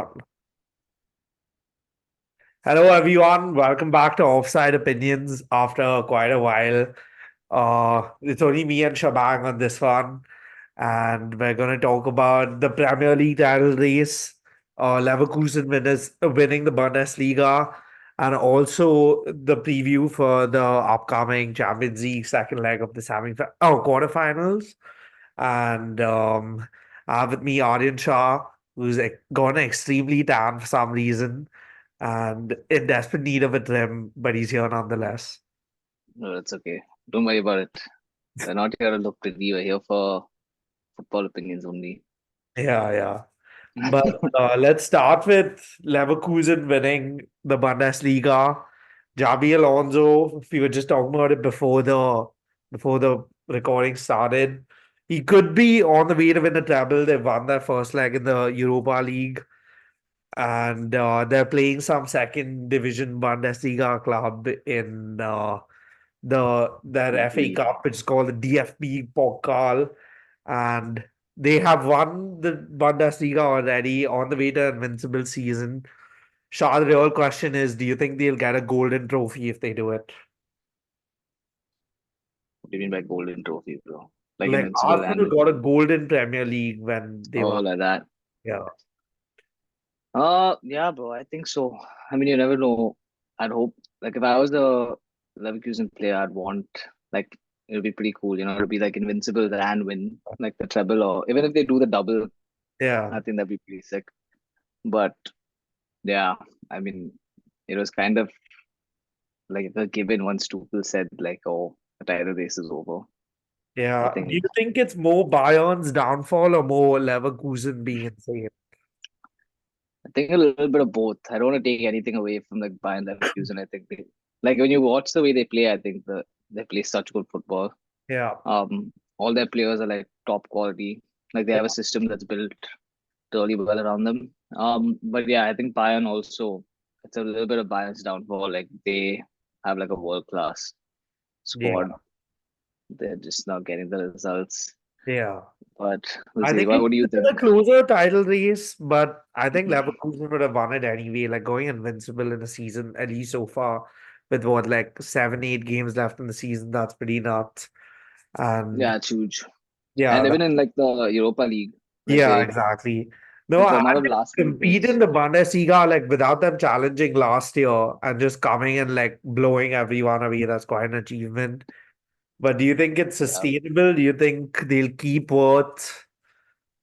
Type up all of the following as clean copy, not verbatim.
one. Hello, everyone. Welcome back to Offside Opinions after quite a while. It's only me and Shabang on this one, and we're going to talk about the Premier League title race, Leverkusen winning the Bundesliga, and also the preview for the upcoming Champions League second leg of the quarterfinals. And I have with me Aryan Shah, who's gone extremely tan for some reason and in desperate need of a trim, but he's here nonetheless. No, it's okay. Don't worry about it. We're not here to look pretty. We're here for football opinions only. Yeah, yeah. But let's start with Leverkusen winning the Bundesliga. Jabi Alonso, we were just talking about it before the recording started. He could be on the way to win the treble. They won their first leg in the Europa League, and they're playing some second division Bundesliga club in their FA Indeed. Cup, which is called the DFB Pokal, and they have won the Bundesliga already on the way to invincible season. Shah, the real question is, do you think they'll get a golden trophy if they do it? What do you mean by golden trophy, bro? Like Like invincible and Arsenal with got a golden Premier League when they won. all like that. Yeah, Yeah, bro. I think so. I mean, you never know. I'd hope. Like if I was a Leverkusen player, I'd want like it would be pretty cool. To be like invincible and win like the treble, or even if they do the double, yeah, I think that'd be pretty sick. But yeah, I mean, it was kind of like a given once Tuchel said like, "Oh, the title race is over." I yeah. Do you think think it's more Bayern's downfall or more Leverkusen being insane? I think a little bit of both. I don't want to take anything away from like Bayern Leverkusen. I think they like when you watch the way they play. I think they play such good football. Yeah, All their players are like top quality. Like they yeah, have a system that's built really well around them. But yeah, I think Bayern also. It's a little bit of Bayern's downfall. Like they have like a world class yeah, squad. They're just not getting the results. yeah. But we'll I see. think What do you it's a think? closer title race, but I think Leverkusen would have won it anyway. Like going invincible in the season, at least so far, with what like 7, 8 games left in the season, that's pretty nuts. And Yeah, it's huge. And yeah, even in like the Europa League, like yeah, they exactly. No, like the I amount of think last minute compete in wins. the Bundesliga like without them challenging last year and just coming and like blowing everyone away. That's quite an achievement. But do you think it's Yeah, sustainable? Do you think they'll keep Worth?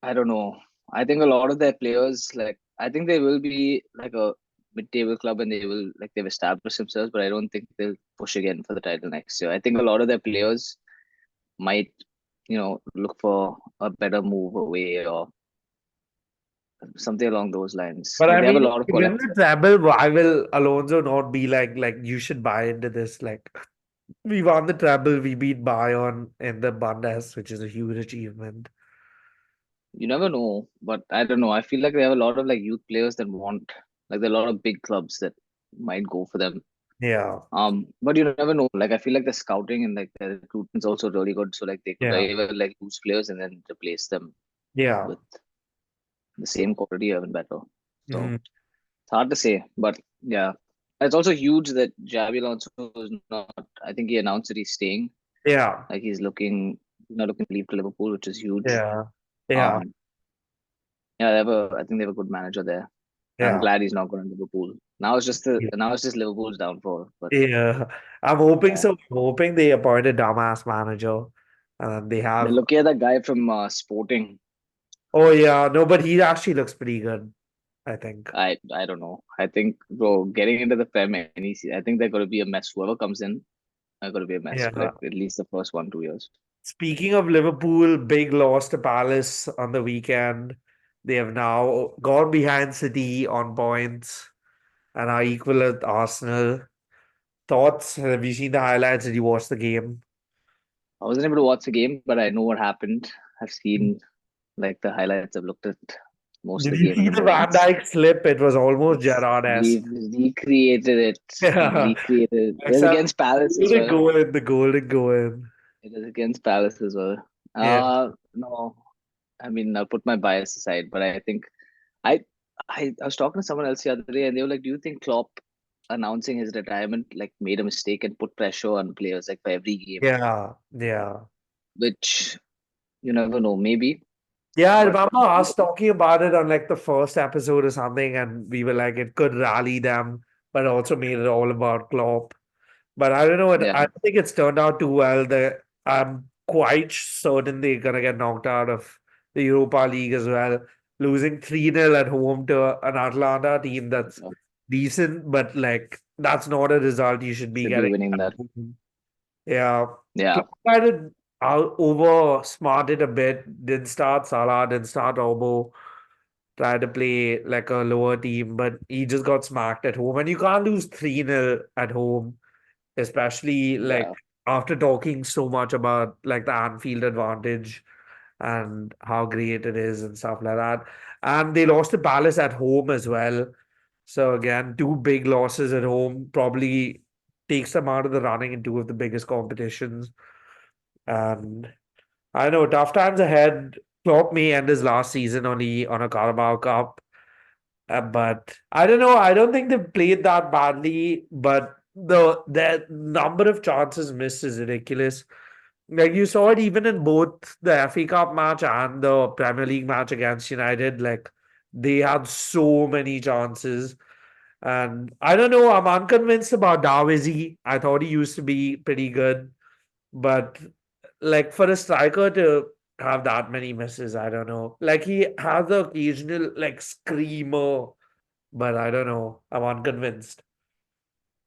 I don't know. I think a lot of their players, like I think they will be like a mid-table club and they will like they've established themselves, but I don't think they'll push again for the title next year. I think a lot of their players might, look for a better move away or something along those lines. But Like I they have a mean, lot of win quality. the treble, why will Alonso not be like you should buy into this? Like we won the treble, we beat Bayern in the Bundes, which is a huge achievement. You never know, but I don't know. I feel like they have a lot of like youth players that want like there are a lot of big clubs that might go for them. Yeah, But you never know. Like I feel like the scouting and like the recruitment is also really good. So like they could yeah, very well like lose players and then replace them yeah. with the same quality or even better. So Mhm. it's hard to say, but yeah, it's also huge that Javi Alonso is not. I think he announced that he's staying. Yeah, Like he's not looking to leave to Liverpool, which is huge. yeah, yeah, Um, yeah, I think they have a good manager there. I'm yeah, glad he's not going to Liverpool. Now it's just Liverpool's downfall. But yeah. I'm hoping yeah, so. I'm hoping they appoint a dumbass manager. And they they're have, looking at that guy from Sporting. oh yeah, no, but he actually looks pretty good, I think. I don't know. I think bro, getting into the Prem any I think they're going to be a mess. Whoever comes in, they're going to be a mess for Yeah. like at least the first 1 2 years. Speaking of Liverpool, big loss to Palace on the weekend. They have now gone behind City on points and are equal at Arsenal. Thoughts? Have you seen the highlights? Did you watch the game? I wasn't able to watch the game, but I know what happened. I've seen like the highlights. I've looked at most Did of the you game see and the the Van moments. Dijk slip? It was almost We've Gerrard-esque. recreated it. We've Yeah. recreated. It was Except against Palace as golden well. goal in, the golden goal in. It was against Palace as well. Yeah. No, I mean I'll put my bias aside, but I think I I was talking to someone else the other day, and they were like, "Do you think Klopp announcing his retirement like made a mistake and put pressure on players like for every game?" Yeah, yeah. Which you never know, maybe. Yeah, I But remember us talking about it on like the first episode or something, and we were like, it could rally them, but also made it all about Klopp. But I don't know. I yeah, don't think it's turned out too well. I'm quite certain they're gonna get knocked out of the Europa League as well, losing 3-0 at home to an Atlanta team that's decent, but like that's not a result you should be should be getting winning at that. home. Yeah, Yeah, Klopp kind of out over smarted a bit. Didn't start Salah, didn't start Obo. Tried to play like a lower team, but he just got smacked at home. And you can't lose 3-0 at home, especially like yeah. after talking so much about like the Anfield advantage and how great it is and stuff like that. And they lost to Palace at home as well. So again, two big losses at home probably takes them out of the running in two of the biggest competitions. And I know tough times ahead. Klopp may end his last season on a Carabao Cup. But I don't know. I don't think they've played that badly, but the number of chances missed is ridiculous. Like you saw it even in both the FA Cup match and the Premier League match against United. Like they had so many chances. And I don't know, I'm unconvinced about Darwizi. I thought he used to be pretty good, but like for a striker to have that many misses, I don't know. Like he has the occasional like screamer, but I don't know. I'm unconvinced.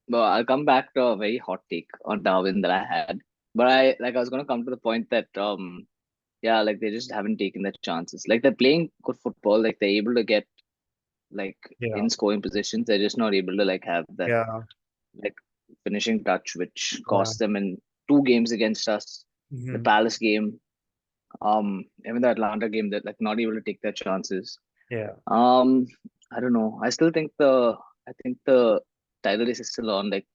But I'll come back to a very hot take on Darwin that I had. But I was gonna come to the point that yeah, like they just haven't taken their chances. Like they're playing good football, like they're able to get like Yeah, in scoring positions. They're just not able to like have that yeah, like finishing touch, which yeah. cost them in two games against us. The Hmm. Palace game, even the Atlanta game, that like not able to take their chances. Yeah. Um, I don't know. I think the title race is still on. Like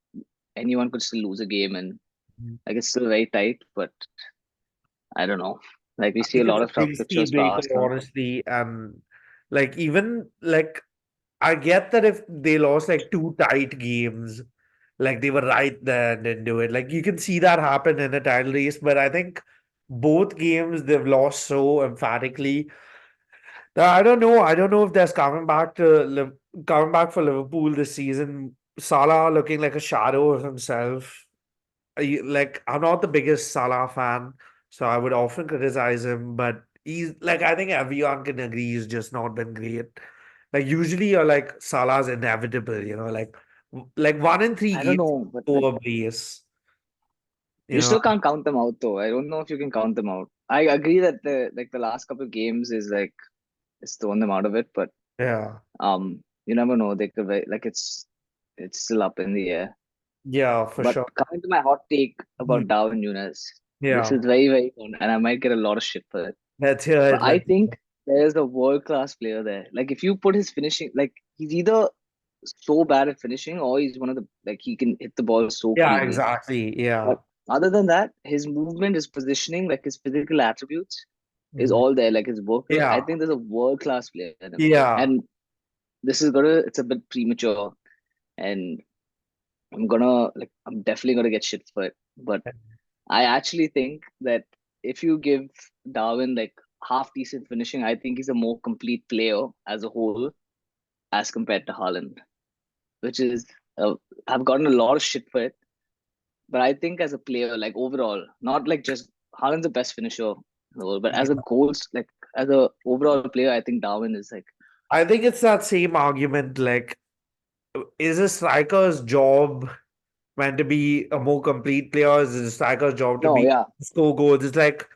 anyone could still lose a game, and Mhm. like it's still very tight. But I don't know. Like we I see a think it's lot a of tough big fixtures speed for breaker, Arsenal. honestly. And like even like I get that if they lost like two tight games, like they were right there and didn't do it. Like you can see that happen in a title race, but I think both games they've lost so emphatically. I don't know. I don't know if there's coming back for Liverpool this season. Salah looking like a shadow of himself. Like I'm not the biggest Salah fan, so I would often criticize him, but he's like I think everyone can agree he's just not been great. Like usually you're like Salah's inevitable, like 1 in 3 I don't games know, but like over base, you you know. still can't count them out though. I don't know if you can count them out. I agree that the last couple of games is like it's thrown them out of it, but Yeah, you never know. They could like it's still up in the air. yeah, for But sure. coming to my hot take about Mhm. Darwin Nunes, this Yeah, is very very fun, and I might get a lot of shit for it. let's hear But it. I Let's hear think it. there's a world class player there. Like if you put his finishing, like he's either so bad at finishing or he's one of the like he can hit the ball so Yeah, cleanly. exactly. But Yeah. other than that, his movement, his positioning, like his physical attributes is Mhm. all there. Like his work rate. I Yeah, think there's a world class player in him. yeah, And this is gonna it's a bit premature and I'm definitely gonna get shit for it. But I actually think that if you give Darwin like half decent finishing, I think he's a more complete player as a whole as compared to Haaland, which is I've gotten a lot of shit for it. But I think as a player, like overall, not like just Haaland's the best finisher in the world, but as a yeah. goals, like as a overall player, I think Darwin is like I think it's that same argument. Like, is a striker's job meant to be a more complete player? Is a striker's job to no, be yeah, score goals? It's like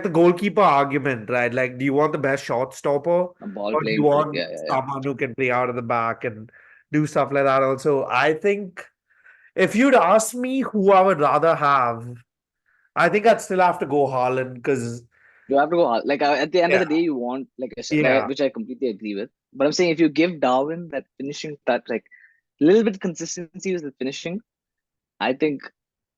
the goalkeeper argument, right? Like, do you want the best shot stopper, a ball or do you playing foot, want yeah, yeah, yeah. someone who can play out of the back and do stuff like that? Also, I think if you'd ask me who I would rather have, I think I'd still have to go Haaland because You have to go hard. Like at the end of yeah, the day, you want yeah, which I completely agree with. But I'm saying if you give Darwin that finishing touch, like a little bit consistency with the finishing, I think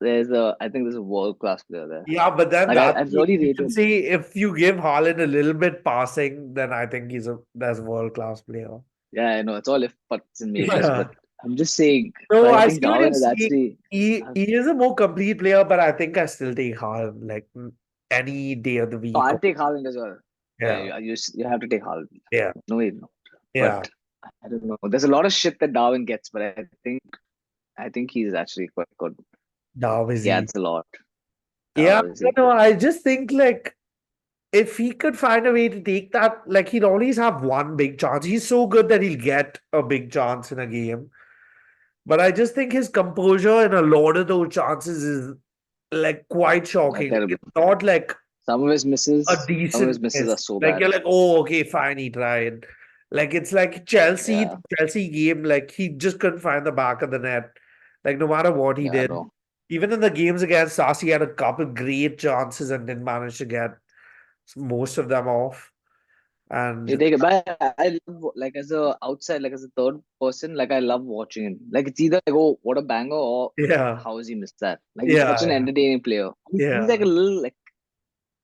I think there's a world class player there. yeah, but then Like that I really you rate can him. see if you give Haaland a little bit passing, then I think that's a world class player. Yeah, I know it's all if buts and maybes, but Yeah. I'm just saying. No, But I I think see what you're Darwin is saying. actually. He is a more complete player, but I think I still take Haaland like any day of the No, week. I'll take Haaland as well. Yeah, Yeah, you have to take Haaland. yeah, No way, no. But yeah. I don't know. There's a lot of shit that Darwin gets, but I think he's actually quite good. Now is He he? adds a lot. How Yeah, is you he? know, I just think like if he could find a way to take that, like he'd always have one big chance. He's so good that he'll get a big chance in a game. But I just think his composure in a lot of those chances is like quite Yeah, shocking. Like terrible. it's not like a Some of his decent misses miss. are so Like bad. you're like, oh, okay, fine, he tried. Like it's like Chelsea, Yeah, Chelsea game, like he just couldn't find the back of the net. Like no matter what he yeah, I did. know. Even in the games against Sassi, he had a couple great chances and didn't manage to get most of them off. You And take it, but I love like as a outside, like as a third person, like I love watching him. Like it's either like oh what a banger or yeah, how has he missed that? Like he's yeah, such an yeah, entertaining player. He's like yeah. a little like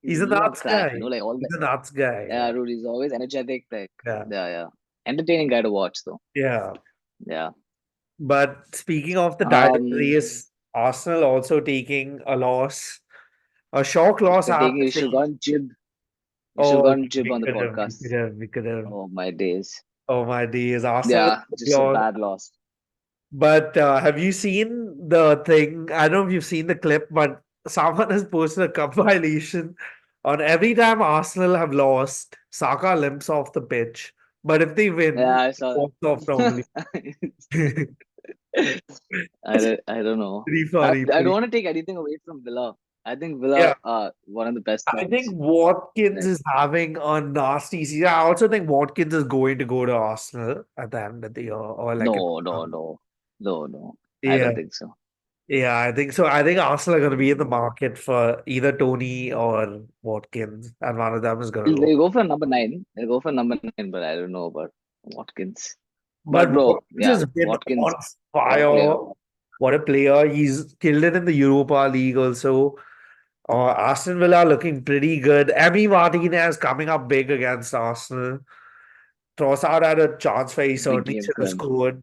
he's a He's a little on nuts crack, guy. all He's the a nuts guy. yeah, Yeah, dude. He's always energetic. Like yeah, yeah, entertaining guy to watch though. yeah. Yeah. But speaking of the title Um, race, Arsenal also taking a loss, a shock loss, they're I have taking. to You should have say. gone Jib. You should have Oh, gone Jib we on the could have, we podcast. could have, we could have. Oh my days. Oh my days, Arsenal Yeah, just a lost. bad loss. But have you seen the thing? I don't know if you've seen the clip, but someone has posted a compilation on every time Arsenal have lost, Saka limps off the pitch. But if they Yeah, win, I saw walks off normally. that. Pretty I don't know. funny, I don't pretty. want to take anything away from Villa. I think Villa Yeah, are one of the best I think sides. Watkins Like is having a nasty season. I also think Watkins is going to go to Arsenal at the end of the year, or like in no, the no, summer. no, no, no. I Yeah, don't think so. yeah, I think so. I think Arsenal are going to be in the Mm. market for either Tony or Watkins, and one of them is going to They go. go for number nine. They go for number nine, but I don't know about Watkins. But But bro, Watkins yeah, has been on Watkins, what a fire. player. What a player. He's killed it in the Europa League also. Aston Villa looking pretty good. Emi Martinez coming up big against Arsenal. Trossard had a chance where he Big certainly game should for have him. scored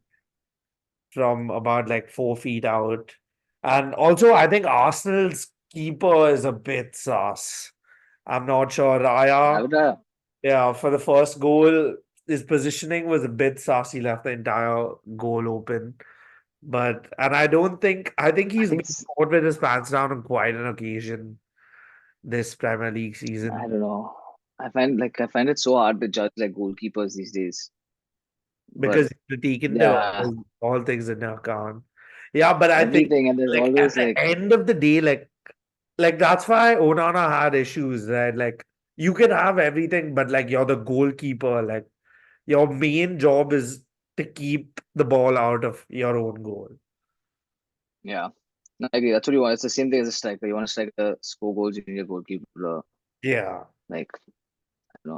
from about like 4 feet out. And also, I think Arsenal's keeper is a bit sus. I'm not sure. Yeah, Raya, but yeah, for the first goal, his positioning was a bit sus. He left the entire goal open. But, and I think I he's think been caught with his pants down on quite an occasion this Premier League I season don't know. I find it so hard to judge like goalkeepers these days. But because you're taking the yeah, all things into account. Yeah, but I think everything and there's like at always the like end of the day, like that's why Onana had issues, right? Like you can have everything, but like you're the goalkeeper. Like your main job is to keep the ball out of your own goal. yeah. No, I agree. That's what you want. It's the same thing as a striker. You want a striker to score goals, you need a goalkeeper. Yeah, Like,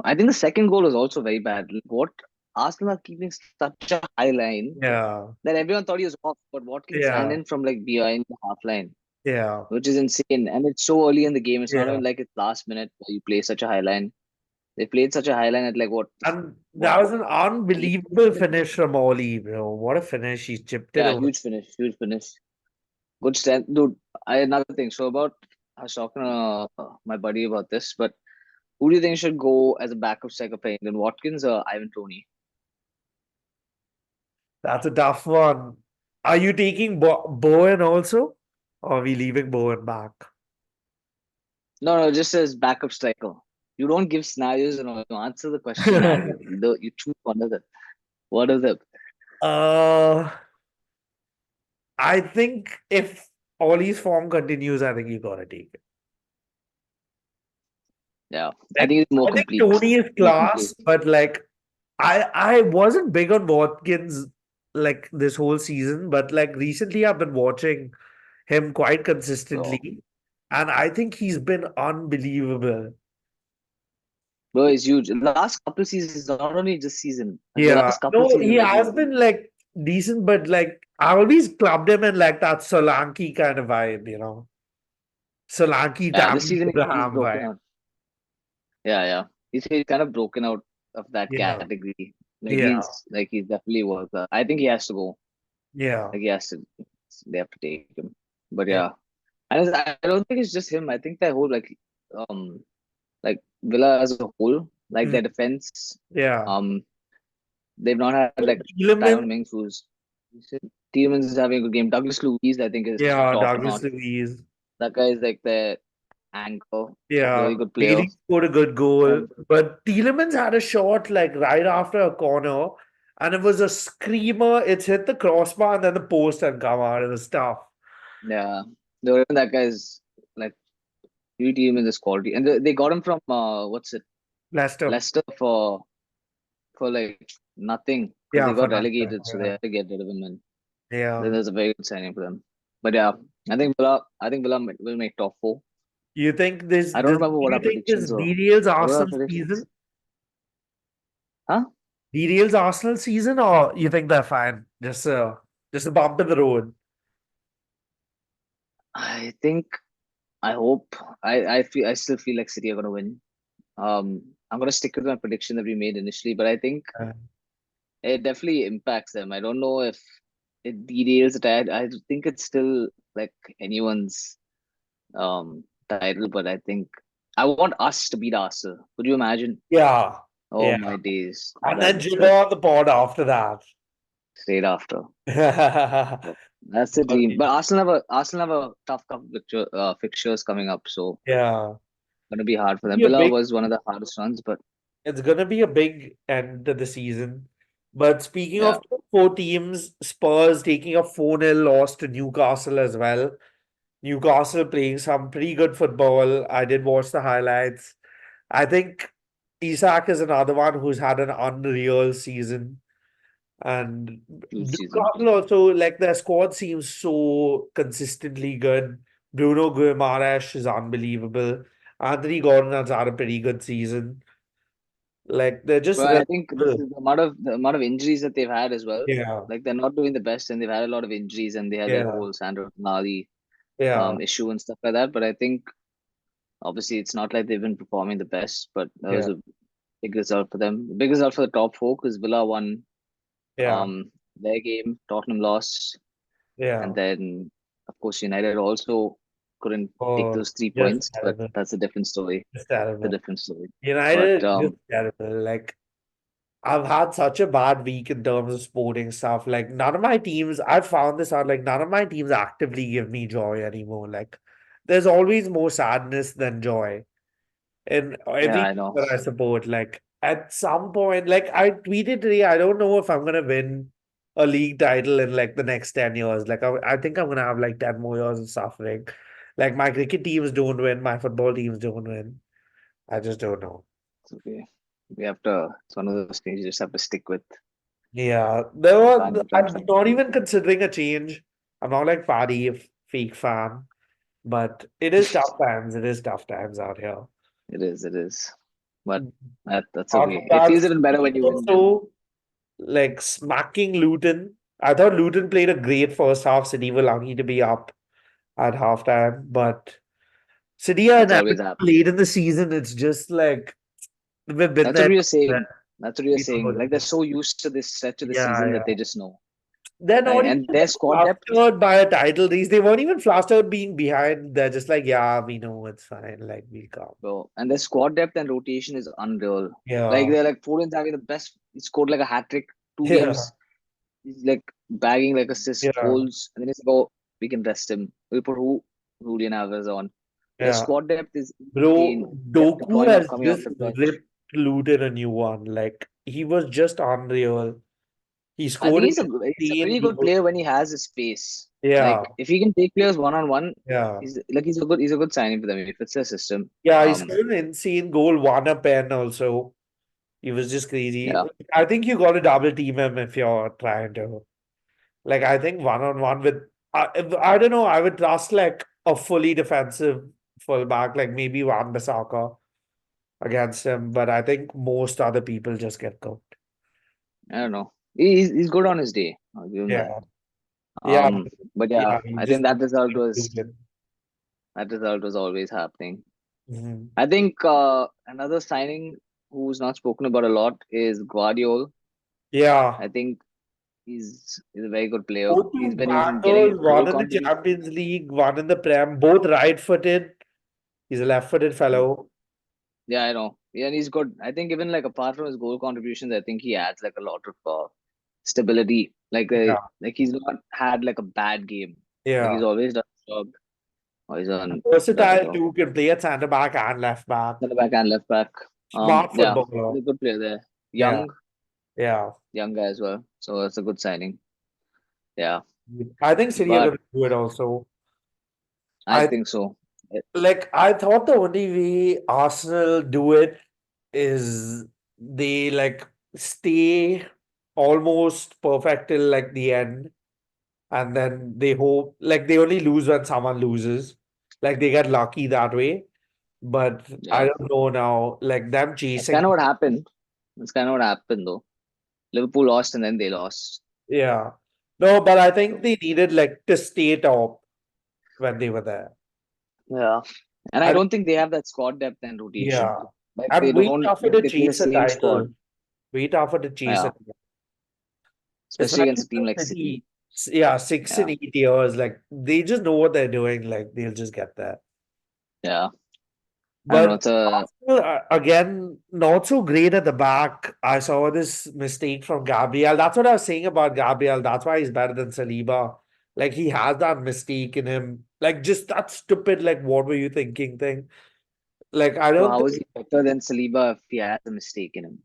I think the second goal was also very bad. Like, what Arsenal are keeping such a high line yeah, that everyone thought he was off, but Watkins ran yeah, in from like behind the half line, yeah, which is insane. And it's so early in the game. It's not yeah. even like it's last minute where you play such a high line. They played such a high line at like And what that was an 80 unbelievable minutes? finish from Oli, bro. What a finish. He chipped it Yeah, over. huge finish. Good strength, dude. I another thing. So I was talking to my buddy about this, but who do you think should go as a backup striker for England, Watkins or Ivan Toney? That's a tough one. Are you taking Bowen also? Or are we leaving Bowen back? No, no, just as backup striker. You don't give scenarios and all. You answer the question and you choose one of them. One of them. uh, I think if Ollie's form continues, I think you gotta take it. Yeah, I Like, think it's more I think complete. Tony is More complete. class, but like, I wasn't big on Watkins like this whole season, but like recently I've been watching him quite Bro, consistently, and I think he's been unbelievable. bro is huge. The last couple seasons, not only this season, the Yeah, last couple no, he seasons, like has he's been like decent, but like I always clubbed him in like that Solanke kind of vibe, Solanke, yeah, this Tammy season he's Abraham broken vibe. out. Yeah, yeah. He's kind of broken out of that Yeah, category. Yeah, He's definitely worth that. I think he has to go. yeah, Like he has to. They have to take him. But yeah. yeah, and I don't think it's just him. I think that whole um like Villa as a whole, like Mm, their defense, yeah. um they've not had like Tielemans, Tyrone Mings who's Tielemans is having a good game. Douglas Luiz I think is yeah, top Douglas notch. Luiz. That guy is like the anchor, Yeah, really good player. Bailey scored a good goal, And but Tielemans had a shot like right after a corner, and it was a screamer. It's hit the crossbar and then the post and come out. It was tough. yeah, that guy is like really team in this quality. And they got him from what's it? Leicester. Leicester for like nothing because Yeah, they for got nothing. relegated, so they Yeah, had to get rid of him. And then yeah. there's a very good signing for them. But yeah, I think Villa will make top four. You think this? I don't Do remember what our you think this predictions were. derails What were our Arsenal predictions? season? Huh? Derails Arsenal season, or you think they're fine? Just a bump in the road. I think I hope I still feel like City are gonna win. I'm gonna stick with my prediction that we made initially, but I think Uh, it definitely impacts them. I don't know if it derails it. I think it's still like anyone's title, but I think I want us to beat Arsenal. Could you imagine? yeah, Oh yeah. my days, And then that Jigga on the pod after that. straight after. But that's the dream. But Arsenal have a tough fixtures coming up, so Yeah. gonna be hard for them. Be a Villa big was one of the hardest ones, but It's gonna be a big end to the season. But speaking yeah, of top four teams, Spurs taking a 4-0 loss to Newcastle as well. Newcastle playing some pretty good football. I did watch the highlights. I think Isak is another one who's had an unreal season. And huge season. Newcastle also, like their squad seems so consistently good. Bruno Guimaraes is unbelievable. Anthony Gordon has had a pretty good season. Like they're just But I think this reliable. is the amount of injuries that they've had as well. Yeah, Like they're not doing the best, and they've had a lot of injuries, and they had like yeah, whole Sandro Tonali yeah, issue and stuff like that. But I think obviously it's not like they've been performing the best, but that was yeah, a big result for them. Big result for the top four because Villa won yeah. their game, Tottenham lost, and Yeah. then of course United also couldn't take Oh, those three just points, but terrible. that's a different story. Just It's a terrible. different story. But United, just terrible. Like I've had such a bad week in terms of sporting stuff. Like none of my teams, I've found this out, like none of my teams actively give me joy anymore. Like there's always more sadness than joy in yeah, every I team know. that I support. Like at some point, like I tweeted today, I don't know if I'm gonna win a league title in like the next 10 years. Like I think I'm gonna have like 10 more years of suffering. Like my cricket teams don't win, my football teams don't win. I just don't know. It's okay. We have to. It's one of those things you just have to stick with. Yeah, Can't I'm change not it. even considering a change. I'm not like Paddy, a fake fan, but it is tough times. It is tough times out here. It is. It is. But that's Apart from okay. It that, feels even better when you win them. also like smacking Luton. I thought Luton played a great first half. City were lucky to be up at halftime, but City are That's always never happening. late in the season. It's just like we've been That's what there. we were Done that. saying. That's what we were We know saying. what Like it they're is. so used to this stretch of the Yeah, season that they yeah. just know. They're not even And their like squad depth, flustered by a title race. They weren't even flustered being behind. They're just like, yeah, we know it's fine. Like we'll come. bro. And their squad depth and rotation is unreal. Like Yeah, they're like Foden's having the best. He scored like a hat trick, two yeah, games. He's like bagging like assists, yeah, goals, and then he's like, oh, we can rest him. We'll put Julian Alvarez on. Their yeah. squad depth is Bro, insane. Depth Doku deploying has coming off just the bench. ripped Luton a new one. Like he was just unreal. He I scored think an he's a insane pretty good goal. player when he has his space. Yeah, Like if he can take players one on one, yeah. he's a good signing for them if it's their system. Yeah, he scored an insane goal, won a pen also. He was just crazy. Yeah, I think you got to double team him if you're trying to. Like I think one on one with I don't know. I would trust like a fully defensive fullback, like maybe Wan Bissaka against him. But I think most other people just get cooked. I don't know. He's good on his day. I'll give him that. Yeah, yeah, But yeah, yeah. He I think just that result was always happening. Mhm. I think another signing who's not spoken about a lot is Guardiola. Yeah. I think he's a very good player. Both He's two when he's getting bangers, goal one in the contribution. Champions League, one in the Prem, both right-footed. He's a left-footed fellow. Yeah, I know. Yeah, and he's good. I think even like apart from his goal contributions, I think he adds like a lot of stability. Yeah. Like he's not had like a bad game. Like he's Yeah. always done his job. Or he's done his Versatile job. too, can play at centre back and left back. Center back and left back. Smart Yeah, footballer. he's a good player there. Yeah. Yeah. Young guy as well. So it's a good signing. Yeah, I think City are but going to do it also. I I think so. I thought the only way Arsenal do it is they like stay almost perfect till like the end, and then they hope like they only lose when someone loses. Like they get lucky that way. But I Yeah, don't know now, like them that's kind of chasing. what happened. That's kind of what happened though. Liverpool lost and then they lost. Yeah. No, but I think they needed like to stay top when they were there. Yeah. And I I think, don't think they have that squad depth and rotation. yeah. Like they And way don't tougher like to they play the chase a same title. squad. Way tougher to chase Yeah. it. Especially Especially against a team for like City. City. Yeah, six Yeah. and 8 years. Like they just know what they're doing. Like they'll just get there. Yeah. I don't know. But It's a Arsenal, again, not so great at the back. I saw this mistake from Gabriel. That's what I was saying about Gabriel. That's why he's better than Saliba. Like he has that mistake in him. Like just that stupid, like, what were you thinking thing? Like I so don't how is think he better than Saliba if he has a mistake in him?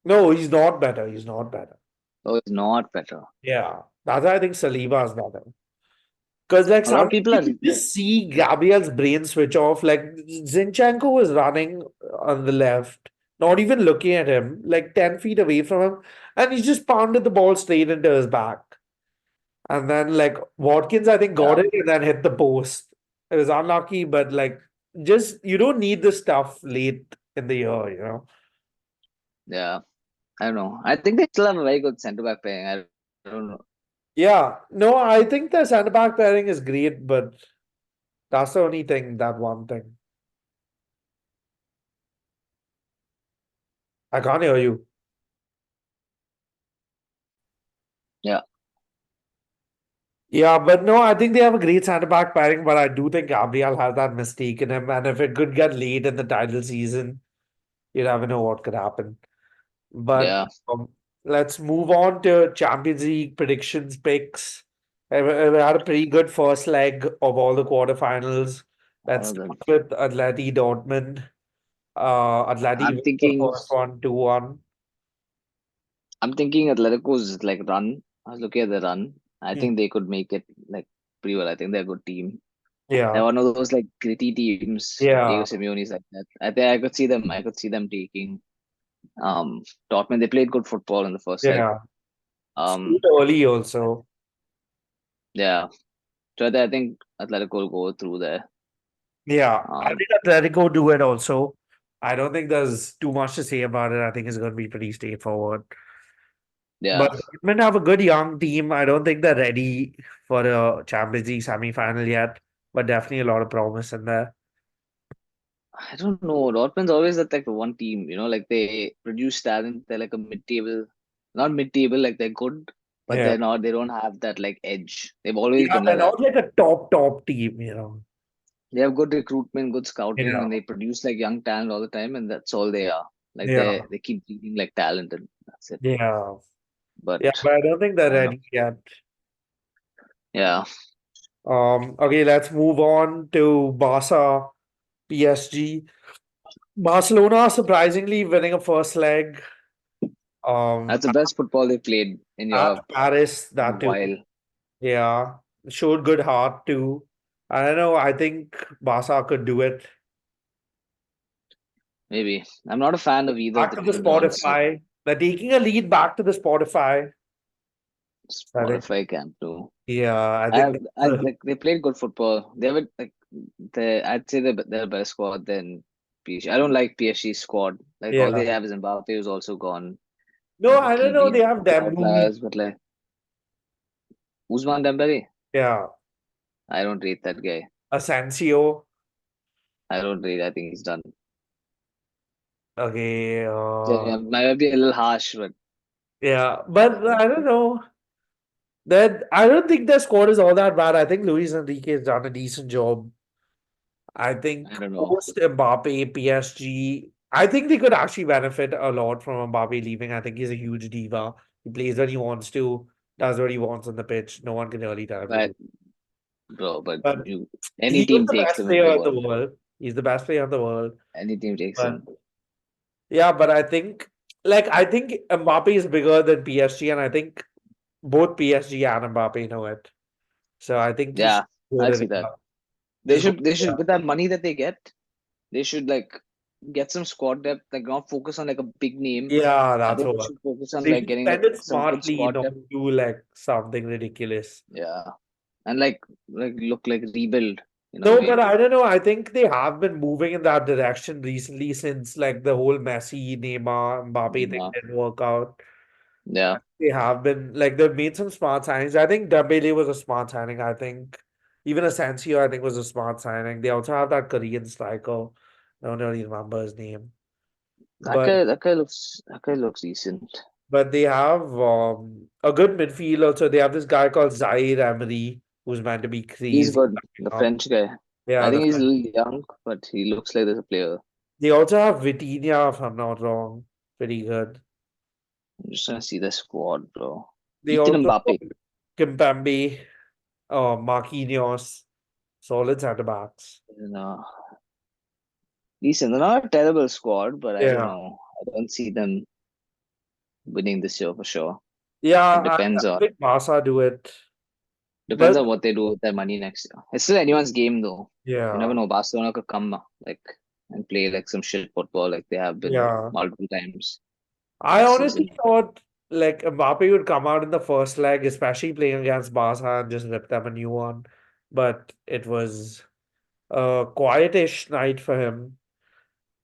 no, he's not better. He's not better. Oh, he's not better. Yeah. That's why I think Saliba is better. Because like A lot of sometimes people you are could just see Gabriel's brain switch off. Like Zinchenko was running on the left, not even looking at him, like 10 feet away from him, and he just pounded the ball straight into his back. And then like Watkins, I think got yeah, it and then hit the post. It was unlucky, but like just you don't need this stuff late in the year, you know. yeah. I don't know. I think they still have a very good centre back pairing. I don't know. Yeah, no, I think the centre back pairing is great, but that's the only thing, that one thing. I can't hear you. Yeah. Yeah, but no, I think they have a great centre back pairing, but I do think Gabriel has that mistake in him. And if it could get late in the title season, you never know what could happen. But Yeah. let's move on to Champions League predictions picks. We had a pretty good first leg of all the quarterfinals. All Let's of them. start with Atleti Dortmund. Atleti I'm win the thinking first one, 2-1. I'm thinking Atletico's like run. I was looking at the run. I Hmm. think they could make it like pretty well. I think they're a good team. They're Yeah, one of those like gritty teams. Diego yeah, Simeone's like that. I think I could see them. I could see them taking Dortmund. They played good football in the first leg. yeah. Scored Um, early also. yeah. So I think Atletico will go through there. Yeah, I Um, think Atletico do it also. I don't think there's too much to say about it. I think it's going to be pretty straightforward. But yeah. Dortmund have a good young team. I don't think they're ready for the Champions League semi-final yet, but definitely a lot of promise in there. I don't know. Dortmund's always like the one team. Like they produce talent. They're like a mid-table, not mid-table. Like they're good, but Yeah. they're not. They don't have that like edge. They've always Yeah, been they're like that. not like a top team, you know. They have good recruitment, good scouting, Yeah. and they produce like young talent all the time, and that's all they are. Like Yeah. they keep breeding like talent, and that's it. Yeah. But Yeah, but I don't think they're I don't know. ready yet. Yeah, Okay, let's move on to Barca PSG. Barcelona surprisingly winning a first leg. Um, that's the best football they played in at Europe Paris, in a that too. while. Yeah, showed good heart too. I don't know. I think Barca could do it. Maybe I'm not a fan of either of Back the to the teams, honestly. Spotify. They're taking a lead back to the Spotify. I think. Spotify camp too. Yeah, I think. I like they played good football. They have like I'd say they're a better squad than PSG. I don't like PSG's squad. Like all Yeah. they have is Mbappe, who's also gone, No, and I don't Hakimi know. They and have a few Dembele. outliers, but like Usman Dembele, Yeah, I don't rate that guy. Asensio. I don't rate. I think he's done. Okay. Yeah, might be a little harsh, but Yeah, but I don't know. That I don't think their squad is all that bad. I think Luis Enrique has done a decent job. I I think don't know. post Mbappe, PSG, I think they could actually benefit a lot from Mbappe leaving. I think he's a huge diva. He plays when he wants to, does what he wants on the pitch. No one can really tell him to But do. bro, but But you any he was team the takes best him in the player in the world. world. He's the best player in the world. Any team takes But him. yeah, but I think Mbappe is bigger than PSG, and I think both PSG and Mbappe know it. So I think he should Yeah, go I to see that. Real. Just go to They should Real. with that money that they get, they should like get some squad depth, like not focus on like a big name. Yeah, I that's think they what. should focus on They like should getting like spend it some good smartly, squad not depth. do like something ridiculous. Yeah. And like look like rebuild in a No, but way. I don't know. I think they have been moving in that direction recently since like the whole Messi, Neymar, Mbappe thing Yeah. didn't work out. Yeah. They have been like they've made some smart signings. I think Dembele was a smart signing. I think even Asensio, I think, was a smart signing. They also have that Korean striker. I don't really remember his name, but That guy looks decent. they have a good midfield. Also, they have this guy called Zaire Emery who's meant to be He's crazy. good. The French guy. Yeah, I the think he's a French. little young, but he looks like there's a player. They also have Vitinha, if I'm not wrong. Pretty good. I'm just trying to see the squad, bro. They Ethan also Mbappe. have Kimpembe, Marquinhos, solid centre backs. You know, decent. They're not a terrible squad, but I don't Yeah. know. I don't see them winning this year for sure. Yeah, It and I think Barca do it. depends But on what they do with their money next year. It's still anyone's game though. You never yeah, know. Barcelona could come like and play like some shit football like they have been yeah. multiple times I this honestly season. thought like Mbappe would come out in the first leg, especially playing against Barca and just rip them a new one. But it was a quietish night for him.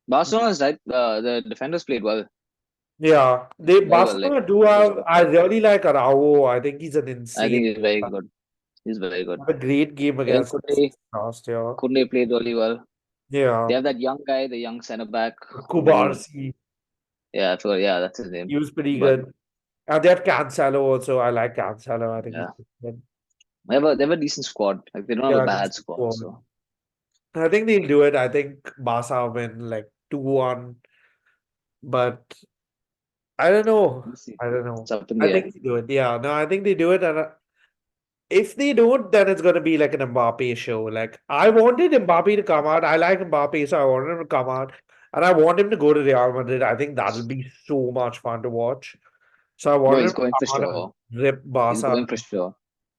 Barcelona's right. The defenders played well, Yeah, like they very well. Like Barcelona do it was have. good. I really like Araujo. I think he's an I insane. think he's very good. He's very good. Had a great game Even against us last year. Kunde played really well. They Yeah, have that young guy, the young center back, who Kubarsi, yeah, I forgot, yeah, that's his name. he was pretty But good. And they have Cancelo also. I like Cancelo. I think he's yeah, good. they have a decent squad. Like they don't have a Yeah, bad decent squad. squad. So I think they'll do it. I think Barca win like 2-1. But I don't know. we'll see. I don't It's know. up in I the air. think they do it. Yeah, no, I think they do it. And if they don't, then it's going to be like an Mbappe show. Like, I wanted Mbappe to come out. I like Mbappe, so I wanted him to come out. And I want him to go to Real Madrid. I think that'll be so much fun to watch. So I Bro, wanted him he's to going for come out and sure. rip He's Barca. going for sure.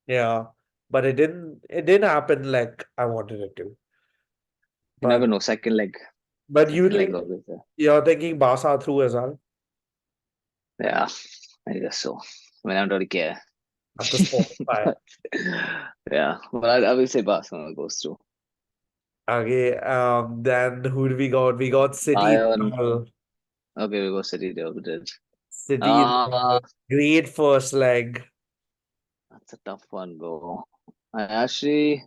Yeah. But it didn't happen like I wanted it to. You never But know. but you Second leg think always there. you're thinking Barca through as well Yeah, I guess so. I mean, I don't really care. at the spot. But yeah, but I will say Barcelona goes through. Okay, then who do we got? We got City. Bayern. Okay, we go City. They did. City, Uh, great first leg. that's a tough one, bro. I actually,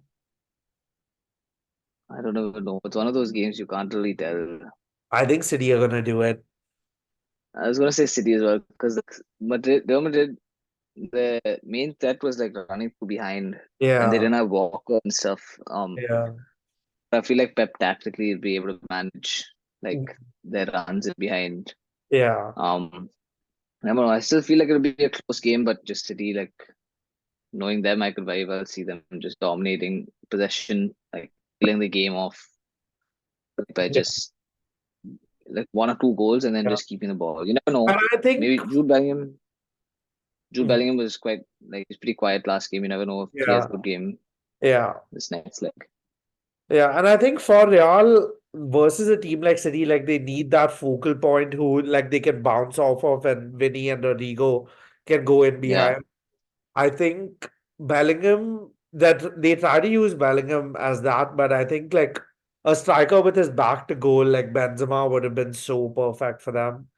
I don't even know. It's one of those games you can't really tell. I think City are gonna do it. I was gonna say City as well because Real Madrid, the main threat was like running through behind, and they Yeah, didn't have Walker and stuff. yeah, I feel like Pep tactically will be able to manage like their runs in behind. yeah, I don't know. I still feel like it'll be a close game, but just City, like knowing them, I could very well see them just dominating possession, like killing the game off by yeah, just like one or two goals and then yeah. just keeping the ball. You never know. And I think, Maybe Jude mm, Bellingham was quite like he's pretty quiet last game. You never know if he has a yeah, good game yeah, this next leg. yeah. And I think for Real versus a team like City, like they need that focal point who like they can bounce off of, and Vinny and Rodrigo can go in Yeah, behind. I think Bellingham that they try to use Bellingham as that, but I think like a striker with his back to goal like Benzema would have been so perfect for them.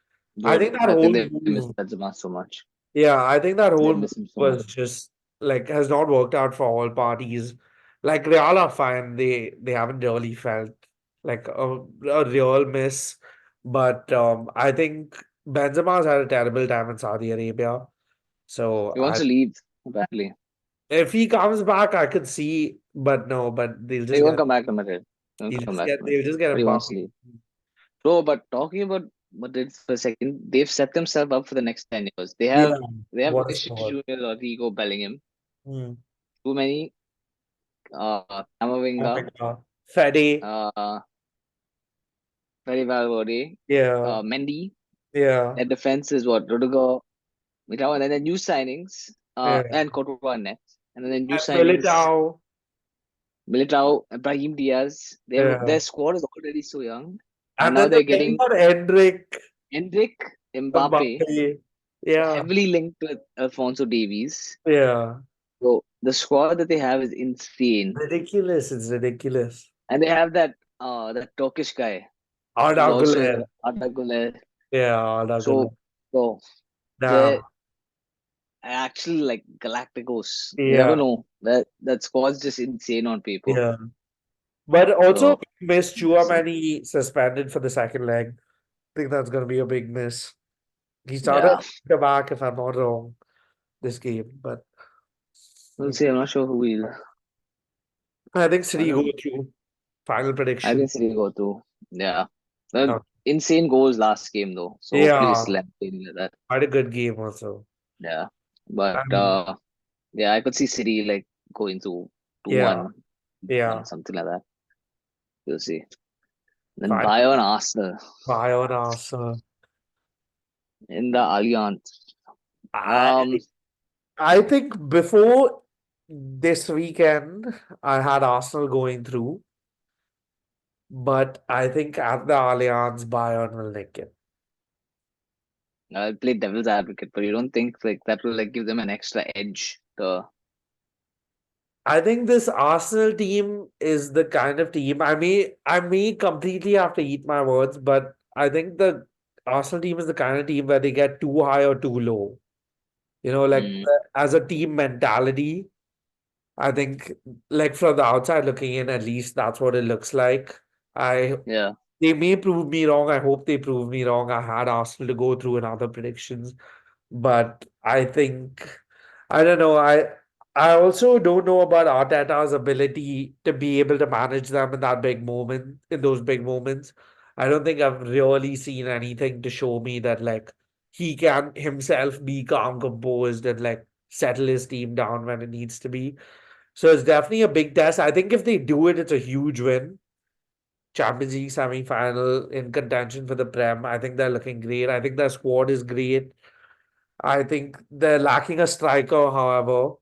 I dude, think that I think whole they miss move, Benzema so much. yeah, I think that They whole move miss him so was much. just like has not worked out for all parties. Like Real are fine, they haven't really felt like a real miss, but I think Benzema's had a terrible time in Saudi Arabia. So He wants to leave, apparently. if he comes back, I could see, but no, but He won't come back to Madrid. He won't come back to Madrid. they'll just get But him he back. wants to leave. Bro, but talking about Madrid for a second, they've set themselves up for the next 10 years. Yeah, They have what a Vinicius squad. Junior, Rodrigo, Bellingham, Hmm. too many, Oh Camavinga, my God. Fede. uh, Fede Valverde, Yeah, Mendy. yeah, Their defense is what? Rodrigo, Militao, and then the new signings, yeah. and Courtois next. And then the new And signings, Militao. Militao, Ibrahim Diaz. Yeah. Their squad is already so young. And And now then they're they're getting getting on Hendrick, Endrick, Mbappe, Mbappe. Yeah, heavily linked with Alfonso Davies. yeah. So the squad that they have is insane. Ridiculous. It's ridiculous. And they have that Turkish guy who's Arda also Güler. there, Arda Güler. Yeah, Arda So Güler. so Damn. they're actually like Galacticos. You never Yeah, know. That squad's just insane on paper. yeah. But also So miss interesting. Chouamani suspended for the second leg. I think that's going to be a big miss. He started Yeah. the back, if I'm not wrong, this game. But We'll see. I'm not sure who will. I think I City go don't through. Final I prediction. think City go through. Yeah. Well, No. insane goals last game though. So hopefully Yeah, it's anything like that. quite a good game also. Yeah. But I mean, yeah, I could see City like going to yeah, 2-1, yeah. 1 something like that. We'll see. Then Fine. Bayern Arsenal Bayern Arsenal. in the Allianz. I Um, I think before this weekend, I had Arsenal going through, but I think at the Allianz, Bayern will nick it. I'll play devil's advocate, but you don't think like that will like give them an extra edge? I think this Arsenal team is the kind of team I may completely have to eat my words, but I think the Arsenal team is the kind of team where they get too high or too low. Like Mm, as a team mentality, I think like from the outside looking in, at least that's what it looks like. I yeah, They may prove me wrong. I hope they prove me wrong. I had Arsenal to go through in other predictions. But I think I don't know. I also don't know about Arteta's ability to be able to manage them in that big moment, in those big moments. I don't think I've really seen anything to show me that like he can himself be calm, composed, and like settle his team down when it needs to be. So it's definitely a big test. I think if they do it, it's a huge win. Champions League semi-final in contention for the Prem. I think they're looking great. I think their squad is great. I think they're lacking a striker, however.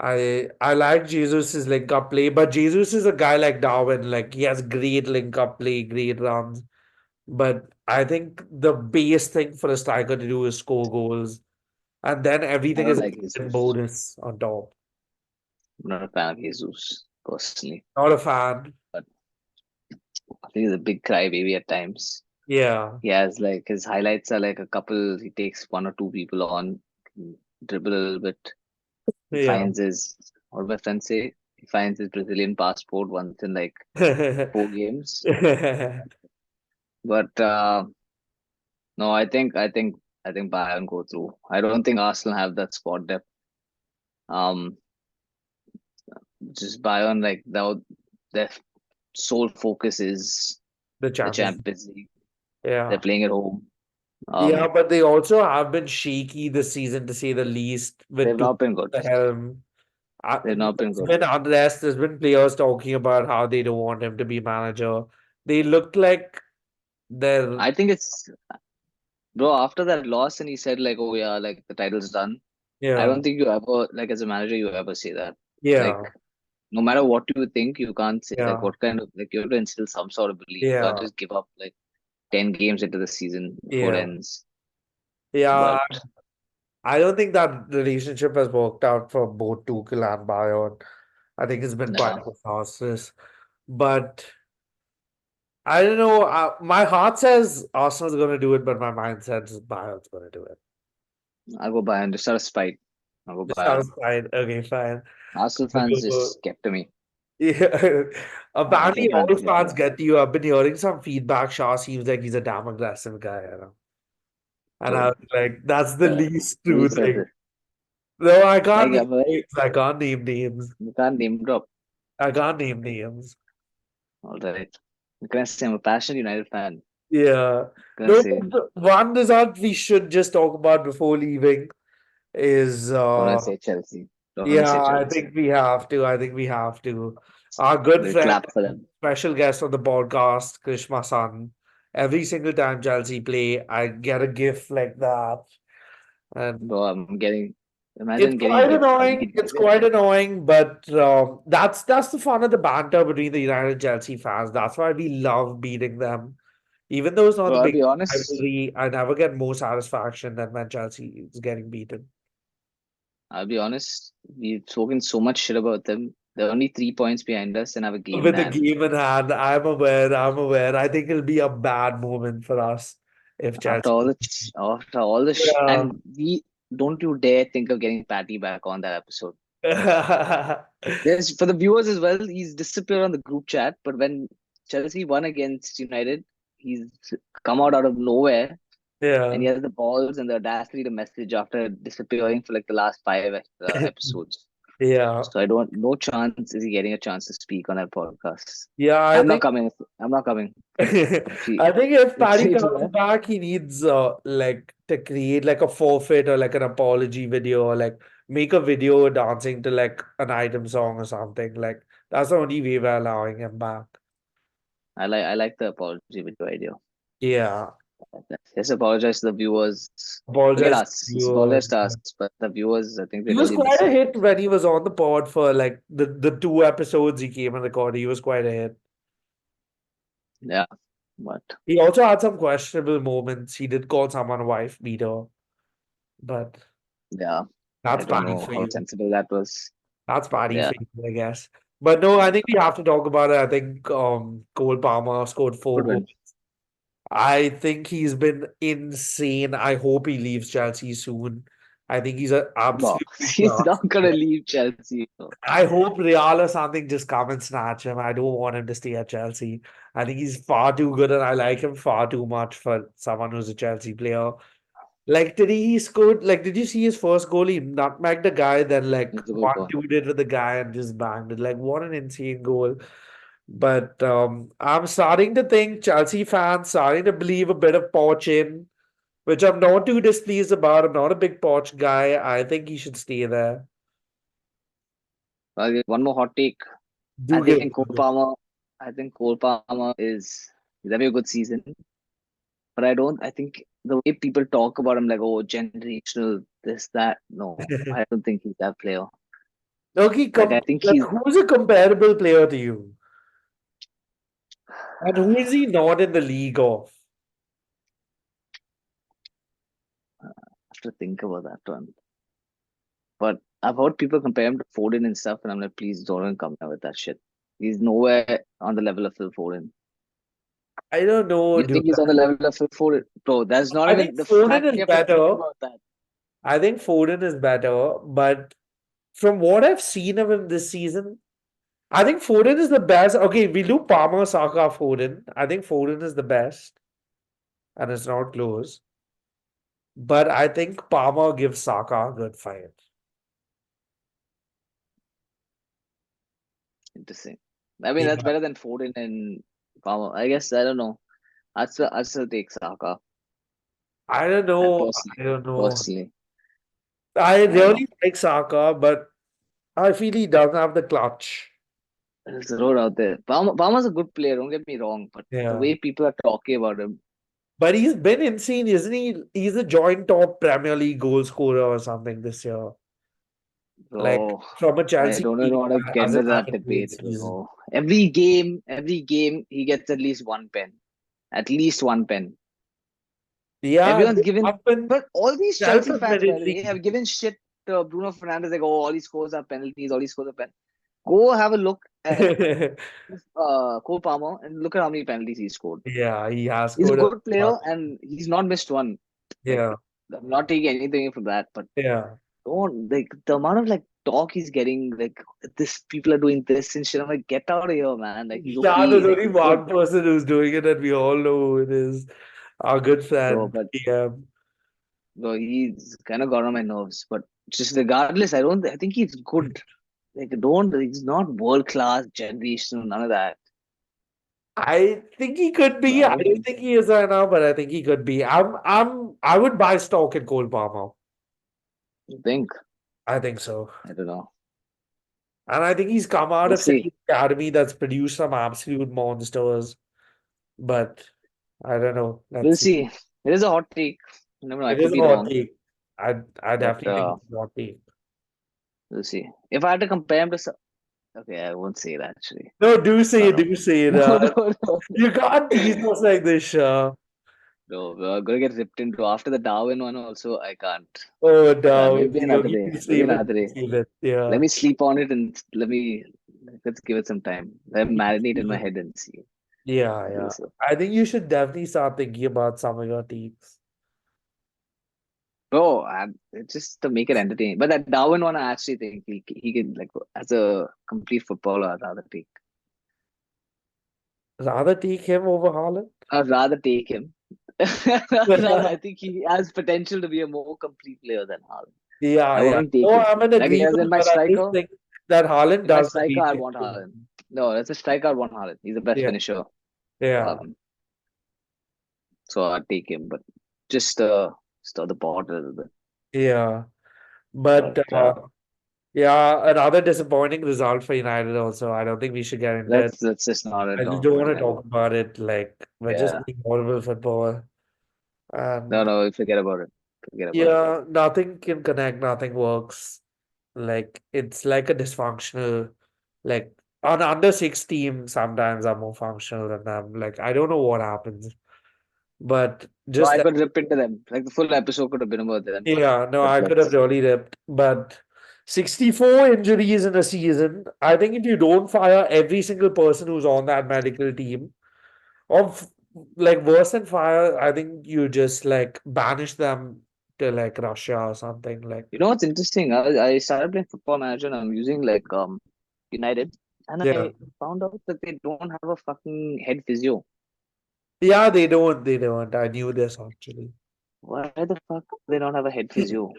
I like Jesus's link up play, but Jesus is a guy like Darwin, like he has great link up play, great runs. But I think the base thing for a striker to do is score goals, and then I everything don't is like a Jesus. bonus on top. I'm not a fan of Jesus personally, Not a fan. but I think he's a big crybaby at times. Yeah, He has like his highlights are like a couple. He takes one or two people on, dribble a little bit. He yeah. finds his what do my friends say? He finds his Brazilian passport once in like 4 games. But no, I think Bayern go through. I don't think Arsenal have that squad depth. Um, just Bayern like their sole focus is The the Champions League. Champions League. They're Yeah. playing at home. Yeah, Um, but they also have been shaky this season, to say the least, with they've two not been good. at the helm. They've not been There's good. been unrest. There's been players talking about how they don't want him to be manager. They look like they're, I think it's bro. After that loss, and he said like, "Oh yeah, like the title's done." I yeah, don't think you ever like as a manager you ever say that. Like yeah, no matter what you think, you can't say like yeah, what kind of like you have to instill some sort of belief. You can't yeah, just give up like 10 games into the season before it yeah, ends. yeah. But I don't think that relationship has worked out for both Tuchel and Bayern. I think it's been quite nah, disastrous. But I don't know. My heart says Arsenal's going to do it, but my mind says Bayern's going to do it. I'll go Bayern just out of spite. I'll go Just sounds Bayern. fine. Okay, fine. Arsenal fans just kept to me. Yeah. Arsenal Apparently, fans all get to fans me. get to you. I've been hearing some feedback. Shaw seems like he's a damn aggressive guy. And I True. was like, that's the The least true least of thing. it. No, I can't Like, name names. I can't name names. you can't name drop. I can't name names. All right. You can say I'm a passionate United fan. Yeah. Gonna No, say, but one result we should just talk about before leaving is don't want to say Chelsea. Don't want to yeah, say I Chelsea. think we have to. I think we have to. Our good We'll friend, clap for them. special guest on the podcast, Krishma San. Every single time Chelsea play, I get a gift like that. And Bro, I'm getting, it's imagine getting a quite gift. I'll annoying. be It's delighted. quite annoying, but that's the fun of the banter between the United and Chelsea fans. That's why we love beating them. Even though it's not Bro, the I'll big be honest. rivalry, I never get more satisfaction than when Chelsea is getting beaten. I'll be honest. We've spoken so much shit about them. They're only 3 points behind us and have a game in With the hand. game in hand, I'm aware. I'm aware. I think it'll be a bad moment for us if After Chelsea. all the, Yeah. and we don't you dare think of getting Patty back on that episode. There's for the viewers as well. He's disappeared on the group chat, but when Chelsea won against United, he's come out of nowhere and Yeah. he has the balls and the audacity to message after disappearing for like the last five episodes. Yeah. So I don't, no chance is he getting a chance to speak on that podcast. Yeah. I I'm not think coming. I'm not coming. If he, I think if Paddy if he comes back, he needs like to create like a forfeit or like an apology video or like make a video dancing to like an item song or something. Like that's the only way we're allowing him back. I like the apology video idea. Yeah. Let's apologize to the viewers. Forget Apologize to us. He's viewers. apologized to us, but the viewers, I think they He was really quite miss a him. hit when he was on the pod for like the two episodes he came and recorded. He was quite a hit. Yeah, but He also had some questionable moments. He did call someone a wife beater, but yeah, I that's don't Paddy know for how you. sensible that was. That's Paddy Yeah, for you, I guess. But no, I think we have to talk about it. I think Cole Palmer scored good 4 goals. win. I think he's been insane. I hope he leaves Chelsea soon. I think he's an No, absolutely he's class not gonna player. leave Chelsea. No. I hope Real or something just come and snatch him. I don't want him to stay at Chelsea. I think he's far too good and I like him far too much for someone who's a Chelsea player. Like today he scored like did you see his first goal? He nutmegged the guy, then like It's a good one. 1-2 did with the guy and just banged it. Like what an insane goal. But I'm starting to think Chelsea fans starting to believe a bit of Poch in, which I'm not too displeased about. I'm not a big Poch guy. I think he should stay there. One more hot take. I Do give think Cole Palmer. I think Cole Palmer is he's having a good season, but I don't. I think the way people talk about him, like oh, generational, this, that. No, I don't think he's that player. Okay, Like I think like he's who's a comparable player to you? And who is he not in the league of? have to think about that one. But I've heard people compare him to Foden and stuff, and I'm like, please don't come here with that shit. He's nowhere on the level of Phil Foden. I don't know, You dude. think he's on the level of Phil Foden? Bro, that's not I think even the Foden fact is you have to think better. about that. I think Foden is better, but from what I've seen of him this season, I think Foden is the best. Okay, we do Palmer, Saka, Foden. I think Foden is the best, and it's not close. But I think Palmer gives Saka a good fight. Interesting. I mean, that's Yeah, better than Foden and Palmer. I guess I don't know. I'd still take Saka. I don't And know. I personally, don't know. personally, I I don't know. really like Saka, but I feel he doesn't have the clutch. There's a road out there. Palmer's a good player. Don't get me wrong, but the Yeah. way people are talking about him, But he's been insane, isn't he? He's a joint top Premier League goal scorer or something this year. Like bro, from a I Chelsea don't team even want to that get into hasn't had that a great debate, season. bro. Every game, he gets at least one pen. At least one pen. Yeah, Everyone's this given, happened but all these Chelsea fans, by the way, self-admittedly. have given shit to Bruno Fernandes. Like, oh, all these scores are penalties, all these scores are pen. Go have a look at Cole Palmer and look at how many penalties he scored. Yeah, he has He's a scored a good player lot. and he's not missed one. Like, Yeah, I'm not taking anything from that, but yeah. don't like the amount of like talk he's getting. Like, this people are doing this and shit. I'm like, get out of here, man. Like, he's Yeah, okay. there's Like, only he's good, one person who's doing it, and we all know who it is. Our good bro. friend, But PM. Well, he's kind of got on my nerves, but just regardless, I don't. I think he's good. Like, don't. He's not world class, generational, none of that. I think he could So be. I I don't don't think. think he is right now, but I think he could be. I would buy stock in Cole Palmer. You think? I think so. I don't know. And I think he's come out We'll of see. City Academy that's produced some absolute monsters. But I don't know. We'll Let's see. see. It is a hot take. You never know. I It could is a be hot wrong, take. I but definitely think it's a hot take. we'll see. If I had to compare him to, okay, I won't say that actually. No, do say No, it, no, do say it. no, no, no, You can't tease us like this, Shah. no. We're gonna get ripped into after the Darwin one. Also, I can't. Oh But no, maybe you another need day. to Maybe save it. another day. Save it. Let Yeah. me sleep on it and let's give it some time. Let me marinate in my head and see. Yeah, We'll yeah. see. I think you should definitely start thinking about some of your teams. Bro, it's just to make it entertaining. But that Darwin one, I actually think he can like as a complete footballer, I'd rather take. Rather take him over Haaland? I'd rather take him. I think he has potential to be a more complete player than Haaland. I Yeah, yeah. wouldn't take No, him. I'm in Like as agreement, in my but I just striker, think that Haaland in my does the striker, I'd basic want thing. Haaland. No, that's a striker, I'd want Haaland. He's the best Yeah, finisher. yeah, Um, so I'd take him, but just stir the pot a little bit. yeah. But But yeah, another disappointing result for United also. I don't think we should get into it. let's just not I just talk don't about want to United. talk about it. Like, we're just Yeah, playing horrible football. no, And no, forget about it. Forget about it. yeah, nothing can connect, nothing works. Like, it's like a dysfunctional, like, on under six team, sometimes are more functional than them. Like, I don't know what happens, but Bro, just I that, could rip into them. Like the full episode could have been about them. yeah, no, But I could have let's. really ripped, but 64 injuries in a season. I think if you don't fire every single person who's on that medical team, or like worse than fire, I think you just like banish them to like Russia or something. Like, You know what's interesting? I started playing Football Manager and I'm using like United, and yeah, I found out that they don't have a fucking head physio. yeah, they don't. I knew this actually. Why the fuck do they not have a head physio?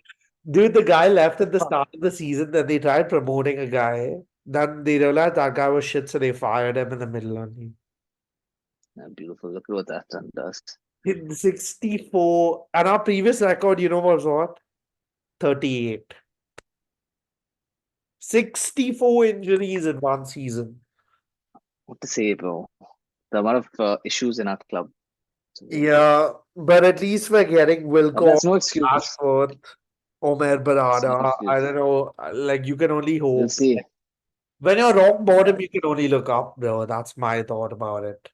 Dude, the guy left at the Fuck. start of the season, then they tried promoting a guy. Then they realized that guy was shit, so they fired him in the middle only. Yeah, beautiful. Look at what that done does. In 64, and our previous record, you know, was what? 38. 64 injuries in one season. What to say, bro? The amount of issues in our club. It's amazing. Yeah, but at least we're getting But Wilcox, that's no excuse. Ashworth, Omer It's no Barada. I excuse. don't know. Like, you can only We'll hope. see. When you're rock Yeah, bottom, you can only look up, bro. That's my thought about it.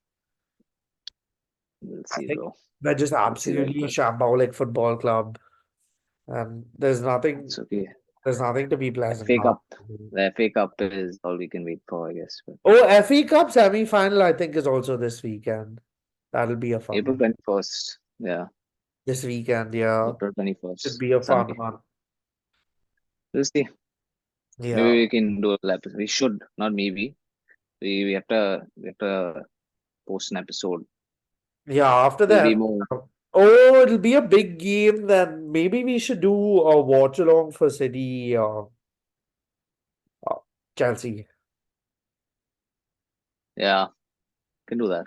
we'll I see, think bro. we're just We'll see that. absolutely a shambolic football club, and It's okay. there's nothing to be pleasant FA about. Cup. The FA Cup is all we can wait for, I guess. But Oh, FA Cup semi-final, I think, is also this weekend. That'll be a fun April one. 21st. Yeah, This weekend, yeah. April Should 21st. be a fun Sunday. one. We'll see. Maybe Yeah. we can do a little episode. We should, not maybe. We have to post an episode. Yeah, after It'll that. be more. Oh, it'll be a big game then. Maybe we should do a watch along for City uh, Chelsea. Yeah, can do that.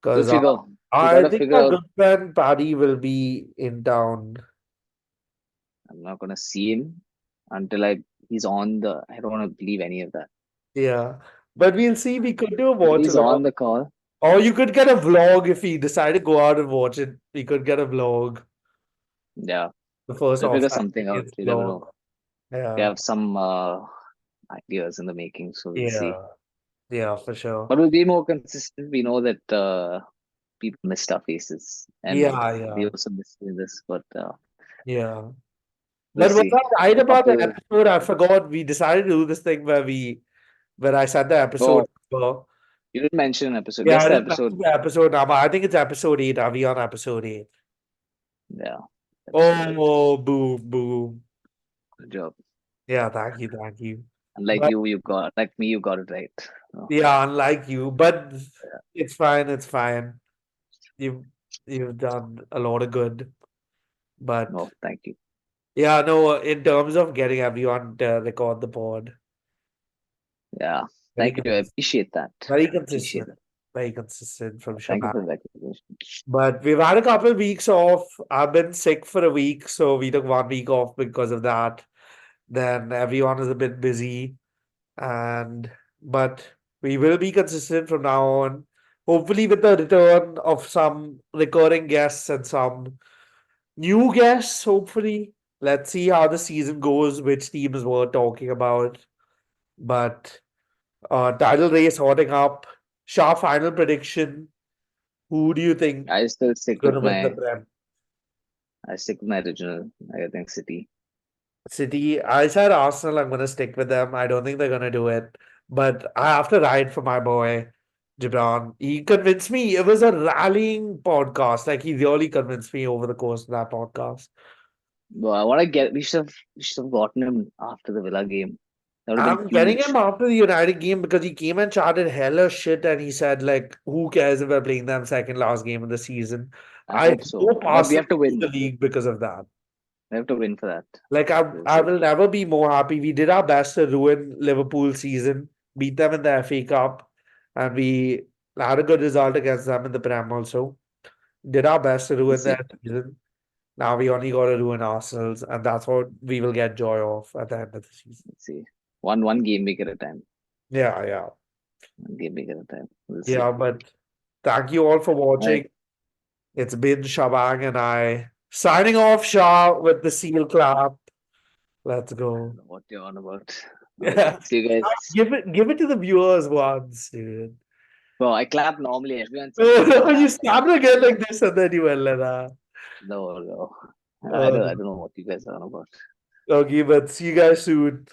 We'll Because figure. We I gotta think figure our out. good friend Paddy will be in town. I'm not gonna see him until he's on the. I don't want to believe any of that. Yeah. But we'll see. We could do a If watch he's along. on the call, Or you could get a vlog if we decide to go out and watch it. We could get a vlog. yeah, The first we'll figure offside something out. begins You never vlog. know. We Yeah. have some ideas in the making, so we'll see. Yeah. Yeah, for sure. But we'll be more consistent. We know that people missed our faces, and Yeah, we yeah. also missed this. But Yeah. we'll But was see. I right A about the couple. episode? I forgot. We decided to do this thing where I said the episode Oh, number. you didn't mention an episode. Yeah, Guess I the didn't mention episode. the episode number. I think it's episode 8. Are we on episode 8? Yeah, episode 8. Oh, boom, boom. Good job. Yeah, thank you, thank you. Unlike But you got like me, you got it right. Oh, yeah, unlike you, but it's fine, it's fine. You've you've done a lot of good. But No, thank you. yeah, no, in terms of getting everyone to record the pod, Yeah, very thank you. I consistent, appreciate that. very I appreciate consistent, that. very consistent from Thank you Shabbat. for the recognition. But we've had a couple of weeks off. I've been sick for a week, so we took 1 week off because of that. Then everyone is a bit busy, and but we will be consistent from now on. Hopefully, with the return of some recurring guests and some new guests, hopefully. Let's see how the season goes, which teams we're talking about. But title race hotting up. Shah final prediction. Who do you think I still is stick going to with win the my. Prem? I stick with my original. I think City. City. I said Arsenal. I'm going to stick with them. I don't think they're going to do it. But I have to ride for my boy, Gibran. He convinced me. It was a rallying podcast. Like, he really convinced me over the course of that podcast. Well, I want to get. We should have gotten him after the Villa game. That would have been I'm getting him huge. after the United game because he came and chatted hella shit and he said, like, who cares if we're playing them second last game of the season? I I hope throw so, but we past him have to to the win. league because of that. We have to win for that. Like, I, We'll I see. will never be more happy. We did our best to ruin Liverpool season, beat them in the FA Cup, and we had a good result against them in the Prem also. Did our best to We'll ruin see. their season. Now we only got to ruin Arsenal's, and that's what we will get joy of at the end of the season. Let's see. One game week at a time. Yeah, yeah. One game week at a time. We'll see. Yeah, but thank you all for All right. watching. It's been Shabang and I signing off Shah with the seal clap. Let's I don't go. know what you're on about. All right. Yeah. See you guys. Give it to the viewers once, dude. Well, I clap normally. Everyone says I should You clap. started again like this and then you went like that. No, no. I Uh, don't. I don't know what you guys are on about. okay, but see you guys soon.